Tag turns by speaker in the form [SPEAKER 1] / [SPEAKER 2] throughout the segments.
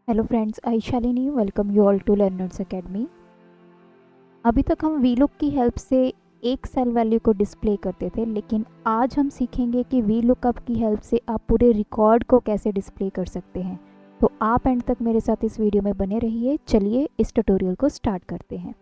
[SPEAKER 1] Hello friends, I Shalini welcome you all to learners academy. अभी तक हम वी लुक की हेल्प से एक सेल वैल्यू को डिस्प्ले करते थे, लेकिन आज हम सीखेंगे कि वी लुकअप की हेल्प से आप पूरे रिकॉर्ड को कैसे डिस्प्ले कर सकते हैं। तो आप एंड तक मेरे साथ इस वीडियो में बने रहिए। चलिए इस ट्यूटोरियल को स्टार्ट करते हैं।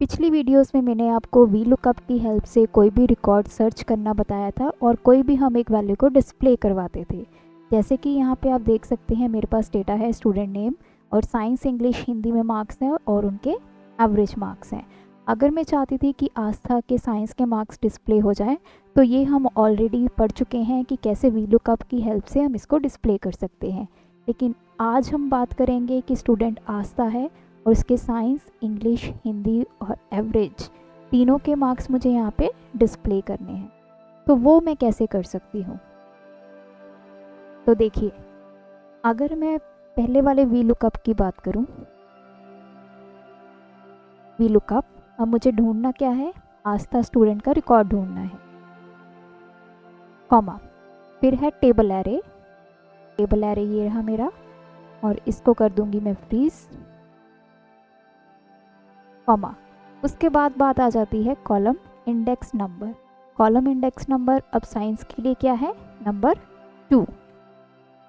[SPEAKER 1] पिछली वीडियोस में मैंने आपको वी लुकअप की हेल्प से कोई भी रिकॉर्ड सर्च करना बताया था और कोई भी हम एक वैल्यू को डिस्प्ले करवाते थे। जैसे कि यहाँ पे आप देख सकते हैं मेरे पास डेटा है स्टूडेंट नेम और साइंस इंग्लिश हिंदी में मार्क्स हैं और उनके एवरेज मार्क्स हैं। अगर मैं चाहती थी कि आस्था के साइंस के मार्क्स डिस्प्ले हो जाए तो ये हम ऑलरेडी पढ़ चुके हैं कि कैसे वी लुकअप की हेल्प से हम इसको डिस्प्ले कर सकते हैं। लेकिन आज हम बात करेंगे कि स्टूडेंट आस्था है और इसके साइंस इंग्लिश हिंदी और एवरेज तीनों के मार्क्स मुझे यहाँ पे डिस्प्ले करने हैं। तो वो मैं कैसे कर सकती हूँ? तो देखिए, अगर मैं पहले वाले वी लुकअप की बात करूँ, वी लुकअप, अब मुझे ढूंढना क्या है? आस्था स्टूडेंट का रिकॉर्ड ढूंढना है, कॉमा, फिर है टेबल एरे। टेबल एरे ये रहा मेरा और इसको कर दूंगी मैं फ्रीज, कॉमा। उसके बाद बात आ जाती है column index number. Column index number अब साइंस के लिए क्या है? नंबर 2।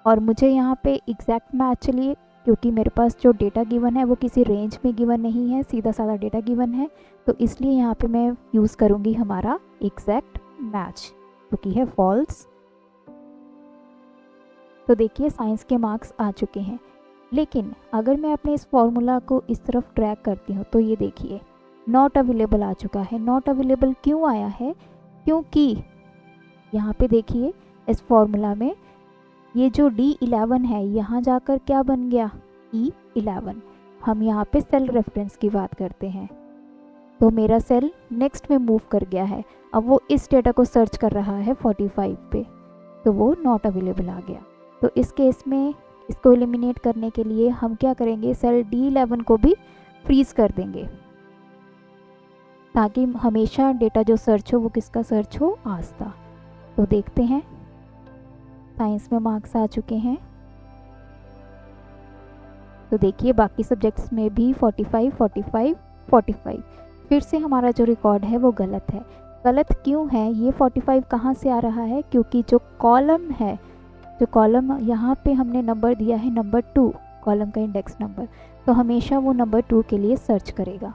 [SPEAKER 1] और मुझे यहाँ पे एग्जैक्ट मैच चाहिए क्योंकि मेरे पास जो डेटा गिवन है वो किसी रेंज में गिवन नहीं है, सीधा साधा डेटा गिवन है। तो इसलिए यहाँ पे मैं यूज़ करूँगी हमारा एग्जैक्ट मैच, जो कि है फॉल्स। तो देखिए साइंस के मार्क्स आ चुके हैं। लेकिन अगर मैं अपने इस फॉर्मूला को इस तरफ ट्रैक करती हूँ तो ये देखिए नॉट अवेलेबल आ चुका है। नॉट अवेलेबल क्यों आया है? क्योंकि यहाँ पे देखिए इस फॉर्मूला में ये जो D11 है यहाँ जाकर क्या बन गया? E11। हम यहाँ पे सेल रेफरेंस की बात करते हैं, तो मेरा सेल नेक्स्ट में मूव कर गया है। अब वो इस डेटा को सर्च कर रहा है 45 पे, तो वो नॉट अवेलेबल आ गया। तो इस केस में इसको एलिमिनेट करने के लिए हम क्या करेंगे? सेल D11 को भी फ्रीज कर देंगे ताकि हमेशा डेटा जो सर्च हो वो किसका सर्च हो? आस्था। तो देखते हैं, साइंस में मार्क्स आ चुके हैं। तो देखिए बाकी सब्जेक्ट्स में भी 45, 45, 45। फिर से हमारा जो रिकॉर्ड है वो गलत है। गलत क्यों है? ये 45 कहाँ से आ रहा है? क्योंकि जो कॉलम है, जो कॉलम यहाँ पे हमने नंबर दिया है नंबर 2, कॉलम का इंडेक्स नंबर, तो हमेशा वो नंबर 2 के लिए सर्च करेगा।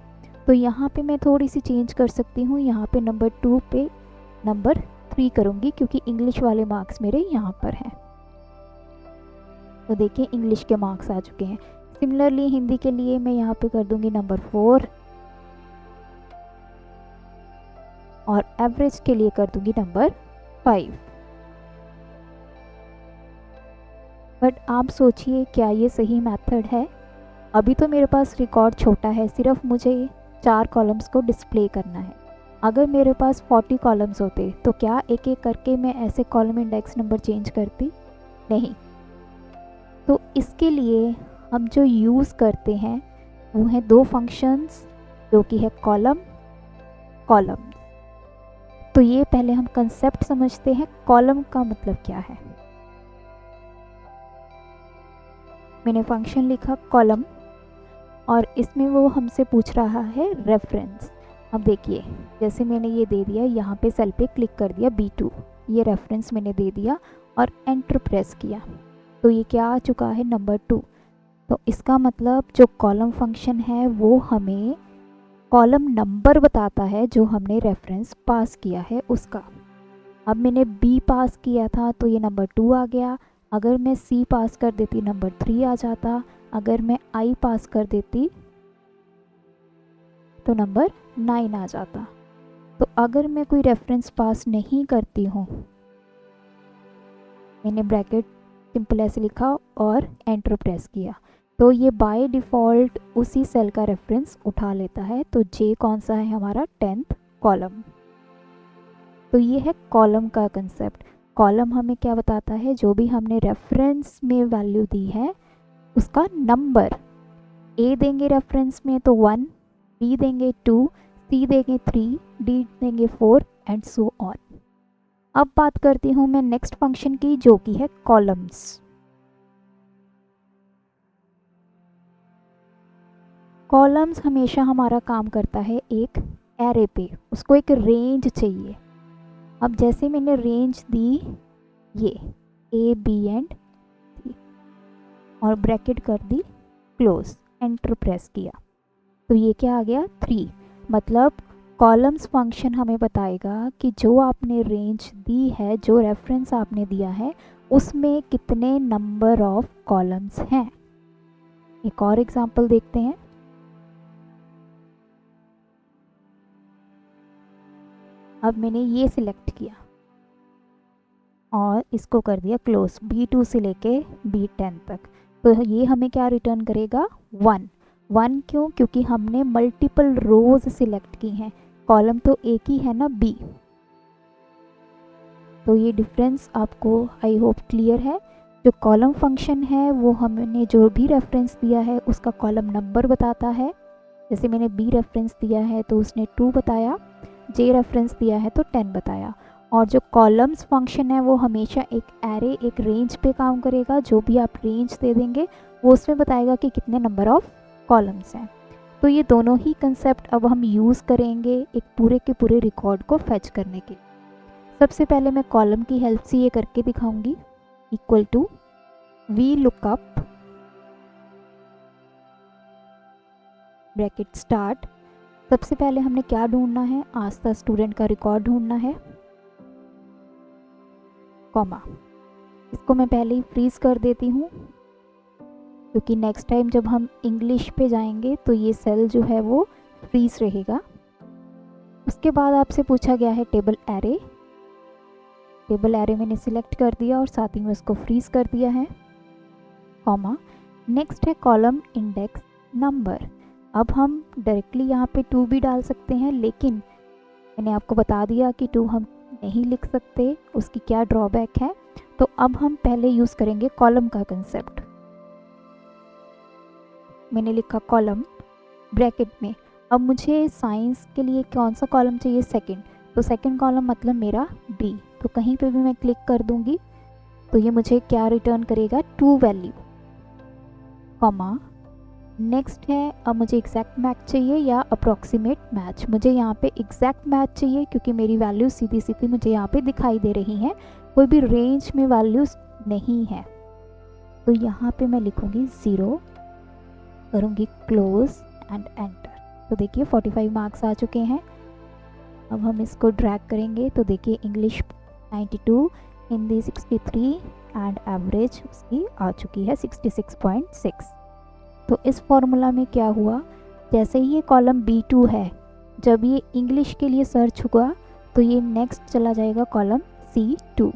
[SPEAKER 1] तो यहाँ पे मैं थोड़ी सी चेंज कर सकती हूँ, यहाँ पे नंबर 2 पे नंबर 3 करूँगी क्योंकि इंग्लिश वाले मार्क्स मेरे यहाँ पर हैं। तो देखिए इंग्लिश के मार्क्स आ चुके हैं। सिमिलरली हिंदी के लिए मैं यहाँ पे कर दूँगी नंबर 4 और एवरेज के लिए कर दूँगी नंबर 5। बट आप सोचिए क्या ये सही मेथड है? अभी तो मेरे पास रिकॉर्ड छोटा है, सिर्फ मुझे 4 कॉलम्स को डिस्प्ले करना है। अगर मेरे पास 40 कॉलम्स होते तो क्या एक एक करके मैं ऐसे कॉलम इंडेक्स नंबर चेंज करती? नहीं। तो इसके लिए हम जो यूज़ करते हैं वो हैं 2 फंक्शंस, जो कि है कॉलम, कॉलम। तो ये पहले हम कंसेप्ट समझते हैं, कॉलम का मतलब क्या है। मैंने फंक्शन लिखा कॉलम और इसमें वो हमसे पूछ रहा है रेफरेंस। अब देखिए जैसे मैंने ये दे दिया, यहाँ पे सेल पे क्लिक कर दिया B2, ये रेफरेंस मैंने दे दिया और एंटर प्रेस किया, तो ये क्या आ चुका है? नंबर 2। तो इसका मतलब जो कॉलम फंक्शन है वो हमें कॉलम नंबर बताता है जो हमने रेफरेंस पास किया है उसका। अब मैंने B पास किया था तो ये नंबर 2 आ गया। अगर मैं C पास कर देती नंबर 3 आ जाता। अगर मैं I पास कर देती तो नंबर 9 आ जाता। तो अगर मैं कोई रेफरेंस पास नहीं करती हूँ, मैंने ब्रैकेट सिंपल ऐसे लिखा और एंटर प्रेस किया, तो ये बाय डिफ़ॉल्ट उसी सेल का रेफरेंस उठा लेता है। तो J कौन सा है? हमारा 10th कॉलम। तो ये है कॉलम का कंसेप्ट। कॉलम हमें क्या बताता है? जो भी हमने रेफरेंस में वैल्यू दी है उसका नंबर। A देंगे रेफरेंस में तो 1, B देंगे 2, C देंगे 3, D देंगे 4 एंड सो ऑन। अब बात करती हूँ मैं नेक्स्ट फंक्शन की, जो कि है कॉलम्स। कॉलम्स हमेशा हमारा काम करता है एक एरे पे, उसको एक रेंज चाहिए। अब जैसे मैंने रेंज दी ये A, B एंड C और ब्रैकेट कर दी क्लोज, एंटर प्रेस किया, तो ये क्या आ गया 3। मतलब कॉलम्स फंक्शन हमें बताएगा कि जो आपने रेंज दी है, जो रेफरेंस आपने दिया है, उसमें कितने नंबर ऑफ कॉलम्स हैं। एक और एग्जांपल देखते हैं। अब मैंने ये सिलेक्ट किया और इसको कर दिया क्लोज, B2 से लेके B10 तक, तो ये हमें क्या रिटर्न करेगा 1। 1 क्यों? क्योंकि हमने मल्टीपल रोज सिलेक्ट की हैं, कॉलम तो एक ही है ना B। तो ये डिफरेंस आपको आई होप क्लियर है। जो कॉलम फंक्शन है वो हमने जो भी रेफरेंस दिया है उसका कॉलम नंबर बताता है। जैसे मैंने B रेफरेंस दिया है तो उसने 2 बताया, J रेफरेंस दिया है तो 10 बताया। और जो कॉलम्स फंक्शन है वो हमेशा एक एरे, एक रेंज पे काम करेगा। जो भी आप रेंज दे देंगे वो उसमें बताएगा कि कितने नंबर ऑफ कॉलम्स हैं। तो ये दोनों ही कंसेप्ट अब हम यूज़ करेंगे एक पूरे के पूरे रिकॉर्ड को फैच करने के लिए। सबसे पहले मैं कॉलम की हेल्प से ये करके दिखाऊंगी। Equal to V lookup bracket start. सबसे पहले हमने क्या ढूंढना है, आज का स्टूडेंट का रिकॉर्ड ढूंढना है, कॉमा। इसको मैं पहले ही फ्रीज कर देती हूँ क्योंकि नेक्स्ट टाइम जब हम इंग्लिश पे जाएंगे तो ये सेल जो है वो फ्रीज रहेगा। उसके बाद आपसे पूछा गया है टेबल एरे। टेबल एरे मैंने सिलेक्ट कर दिया और साथ ही में उसको फ्रीज कर दिया है, कॉमा। नेक्स्ट है कॉलम इंडेक्स नंबर। अब हम डायरेक्टली यहाँ पे 2 भी डाल सकते हैं, लेकिन मैंने आपको बता दिया कि 2 हम नहीं लिख सकते, उसकी क्या ड्रॉबैक है। तो अब हम पहले यूज़ करेंगे कॉलम का कंसेप्ट। मैंने लिखा कॉलम ब्रैकेट में। अब मुझे साइंस के लिए कौन सा कॉलम चाहिए, सेकंड, तो सेकंड कॉलम मतलब मेरा B। तो कहीं पे भी मैं क्लिक कर दूंगी तो ये मुझे क्या रिटर्न करेगा 2 वैल्यू, कॉमा। नेक्स्ट है, अब मुझे एग्जैक्ट मैच चाहिए या अप्रॉक्सीमेट मैच। मुझे यहाँ पे एग्जैक्ट मैच चाहिए क्योंकि मेरी वैल्यूज सीधी सीधी मुझे यहाँ पे दिखाई दे रही हैं, कोई भी रेंज में वैल्यूज नहीं है। तो यहाँ पे मैं लिखूँगी 0, करूँगी क्लोज एंड एंटर। तो देखिए 45 मार्क्स आ चुके हैं। अब हम इसको ड्रैग करेंगे तो देखिए इंग्लिश 92, हिंदी 63 एंड एवरेज उसकी आ चुकी है 66.6। तो इस फॉर्मूला में क्या हुआ, जैसे ही ये कॉलम B2 है, जब ये इंग्लिश के लिए सर्च हुआ तो ये नेक्स्ट चला जाएगा कॉलम C2।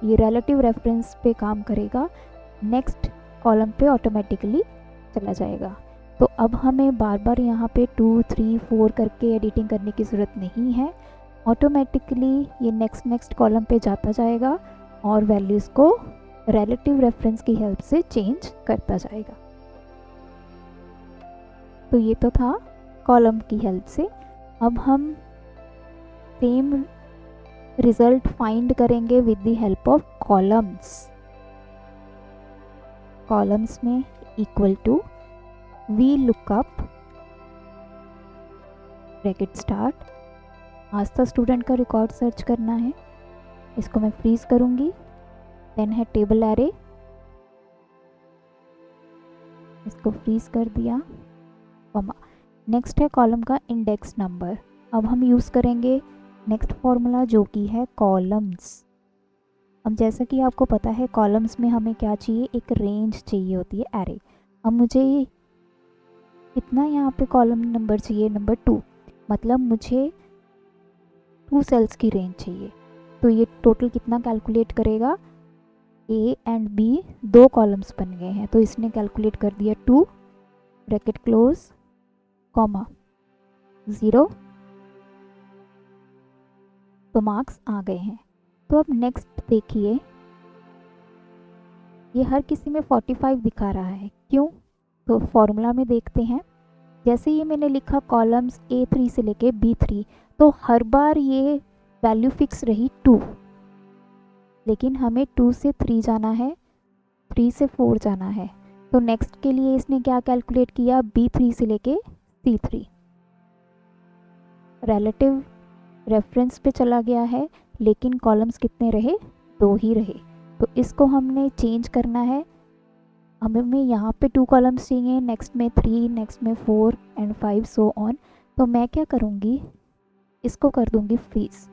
[SPEAKER 1] ये रिलेटिव रेफरेंस पे काम करेगा, नेक्स्ट कॉलम पे ऑटोमेटिकली चला जाएगा। तो अब हमें बार बार यहाँ पे 2, 3, 4 करके एडिटिंग करने की ज़रूरत नहीं है, ऑटोमेटिकली ये नेक्स्ट कॉलम पे जाता जाएगा और वैल्यूज़ को रिलेटिव रेफरेंस की हेल्प से चेंज करता जाएगा। तो ये तो था कॉलम की हेल्प से। अब हम सेम रिजल्ट फाइंड करेंगे with the help of columns. Columns में equal to V lookup bracket start. आज का स्टूडेंट का रिकॉर्ड सर्च करना है, इसको मैं फ्रीज करूँगी। देन है टेबल एरे, इसको फ्रीज कर दिया, कॉमा। नेक्स्ट है कॉलम का इंडेक्स नंबर। अब हम यूज़ करेंगे नेक्स्ट फॉर्मूला जो कि है कॉलम्स। अब जैसा कि आपको पता है कॉलम्स में हमें क्या चाहिए, एक रेंज चाहिए होती है, एरे। अब मुझे इतना यहाँ पे कॉलम नंबर चाहिए, नंबर 2, मतलब मुझे 2 सेल्स की रेंज चाहिए। तो ये टोटल कितना कैलकुलेट करेगा, A एंड B 2 कॉलम्स बन गए हैं तो इसने कैलकुलेट कर दिया 2 ब्रैकेट क्लोज, कॉमा 0। तो मार्क्स आ गए हैं। तो अब नेक्स्ट देखिए, ये हर किसी में 45 दिखा रहा है, क्यों? तो फॉर्मूला में देखते हैं, जैसे ये मैंने लिखा कॉलम्स A3 से लेके B3, तो हर बार ये वैल्यू फिक्स रही 2, लेकिन हमें 2 से 3 जाना है, 3 से 4 जाना है। तो नेक्स्ट के लिए इसने क्या कैलकुलेट किया, B3 से लेके C3, रिलेटिव रेफरेंस पे चला गया है, लेकिन कॉलम्स कितने रहे, 2 ही रहे। तो इसको हमने चेंज करना है। हमें यहाँ पे 2 कॉलम्स चाहिए, नेक्स्ट में 3, नेक्स्ट में 4 एंड 5 सो ऑन। तो मैं क्या करूँगी, इसको कर दूँगी फ्रीज,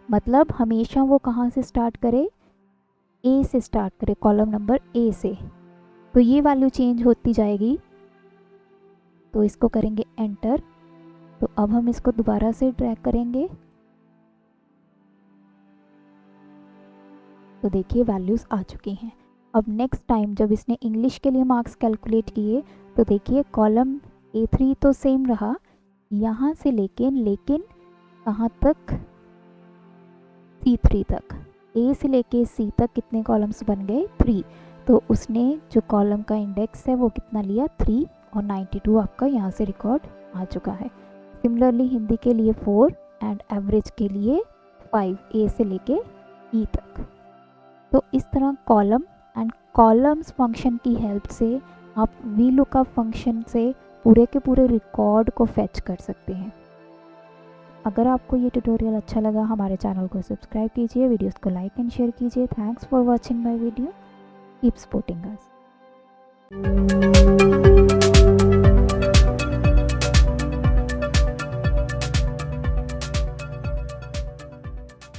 [SPEAKER 1] मतलब हमेशा वो कहाँ से स्टार्ट करे, ए से स्टार्ट करे, कॉलम नंबर ए से। तो ये वैल्यू चेंज होती जाएगी, तो इसको करेंगे एंटर। तो अब हम इसको दोबारा से ड्रैग करेंगे, तो देखिए वैल्यूज़ आ चुकी हैं। अब नेक्स्ट टाइम जब इसने इंग्लिश के लिए मार्क्स कैलकुलेट किए, तो देखिए कॉलम A3 तो सेम रहा यहाँ से लेकिन कहाँ तक, C3 तक। A से लेके C तक कितने कॉलम्स बन गए, 3। तो उसने जो कॉलम का इंडेक्स है वो कितना लिया, 3, और 92 आपका यहाँ से रिकॉर्ड आ चुका है। सिमिलरली हिंदी के लिए 4 एंड एवरेज के लिए 5, A से लेके E तक। तो इस तरह कॉलम एंड कॉलम्स फंक्शन की हेल्प से आप VLOOKUP फंक्शन से पूरे के पूरे रिकॉर्ड को फेच कर सकते हैं। अगर आपको ये ट्यूटोरियल अच्छा लगा, हमारे चैनल को सब्सक्राइब कीजिए, वीडियोस को लाइक एंड शेयर कीजिए। Thanks for watching my video, keep supporting us.